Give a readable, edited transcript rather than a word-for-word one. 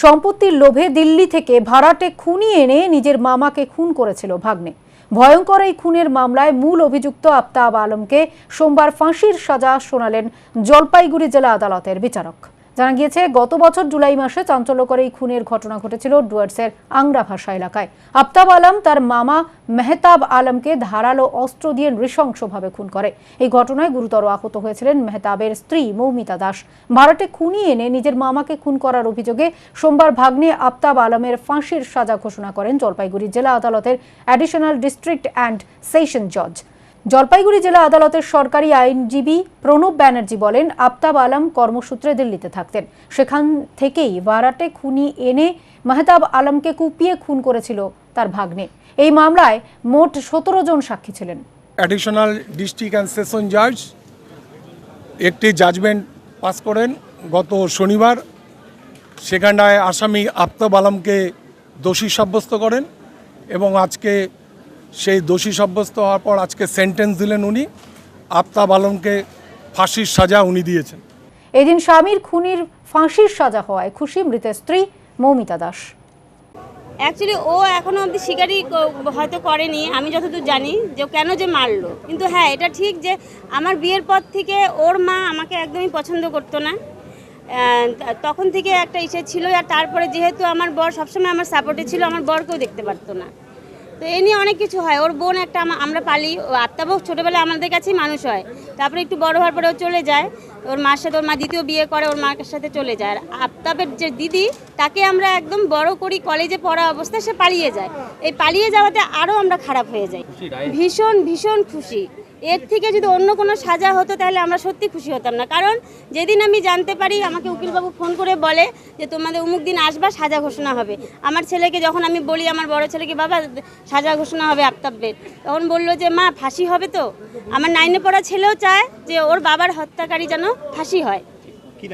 সম্পত্তির লোভে দিল্লি থেকে ভাড়াটে খুনি এনে নিজের মামাকে খুন করেছিল ভাগ্নে। ভয়ঙ্কর এই খুনের মামলায় মূল অভিযুক্ত আফতাব আলমকে সোমবার ফাঁসির সাজা শোনালেন জলপাইগুড়ি জেলা আদালতের বিচারক। জানা গিয়েছে, গত বছর জুলাই মাসে চাঞ্চল্যকর এই খুনের ঘটনা ঘটেছিল ডুয়ার্সের আংরা ভাষা এলাকায়। আফতাব আলম তার মামা মেহতাব আলমকে ধারালো অস্ত্র দিয়ে নৃশংসভাবে খুন করে। এই ঘটনায় গুরুতর আহত হয়েছিলেন মেহতাবের স্ত্রী মৌমিতা দাস। ভাড়াটে খুনি এনে নিজের মামাকে খুন করার অভিযোগে সোমবার ভাগ্নে আফতাব আলমের ফাঁসির সাজা ঘোষণা করেন জলপাইগুড়ি জেলা আদালতের অ্যাডিশনাল ডিস্ট্রিক্ট অ্যান্ড সেশন জজ। জলপাইগুড়ি জেলা আদালতের সরকারি আইনজীবী প্রণব ব্যানার্জি বলেন, আফতাব আলম কর্মসূত্রে দিল্লিতে থাকতেন। সেখান থেকেই ভাড়াটে খুনি এনে মেহতাব আলমকে কুপিয়ে খুন করেছিল তার ভাগ্নে। এই মামলায় মোট 17 জন সাক্ষী ছিলেন। অ্যাডিশনাল ডিস্ট্রিক্ট অ্যান্ড সেশন জজ একটি জাজমেন্ট পাস করেন গত শনিবার। সেখানটায় আসামি আফতাব আলমকে দোষী সাব্যস্ত করেন এবং আজকে সেই দোষী সাব্যস্ত হওয়ার পর আজকে সেন্টেন্স দিলেন উনি। আফতাব আলমকে ফাঁসির সাজা উনি দিয়েছেন। এদিন স্বামীর খুনির ফাঁসির সাজা হওয়ায় খুশি মৃতের স্ত্রী মৌমিতা দাস। অ্যাকচুয়ালি ও এখনও অবধি স্বীকারই হয়তো করেনি, আমি যতদূর জানি, যে কেন যে মারলো। কিন্তু হ্যাঁ, এটা ঠিক যে আমার বিয়ের পর থেকে ওর মা আমাকে একদমই পছন্দ করতো না। তখন থেকে একটা ইসে ছিল। আর তারপরে যেহেতু আমার বর সবসময় আমার সাপোর্টে ছিল, আমার বরকেও দেখতে পারতো না। তো এ নিয়ে অনেক কিছু হয়। ওর বোন একটা আমরা পালি, আফতাবও ছোটোবেলায় আমাদের কাছেই মানুষ হয়। তারপরে একটু বড় হওয়ার পরে ও চলে যায় ওর মার সাথে। ওর মা দ্বিতীয় বিয়ে করে, ওর মার সাথে চলে যায়। আর আফতাবের যে দিদি, তাকে আমরা একদম বড় করি, কলেজে পড়া অবস্থায় সে পালিয়ে যায়। এই পালিয়ে যাওয়াতে আরও আমরা খারাপ হয়ে যাই। ভীষণ ভীষণ খুশি। এর থেকে যদি অন্য কোনো সাজা হতো তাহলে আমরা সত্যি খুশি হতাম না। কারণ যেদিন আমি জানতে পারি, আমাকে উকিলবাবু ফোন করে বলে যে তোমাদের অমুক দিন আসবা, সাজা ঘোষণা হবে। আমার ছেলেকে যখন আমি বলি, আমার বড় ছেলেকে, বাবা সাজা ঘোষণা হবে আফতাবের, তখন বললো যে মা ফাঁসি হবে তো। আমার 9-এ পড়া ছেলেও চায় যে ওর বাবার হত্যাকারী যেন ফাঁসি হয়।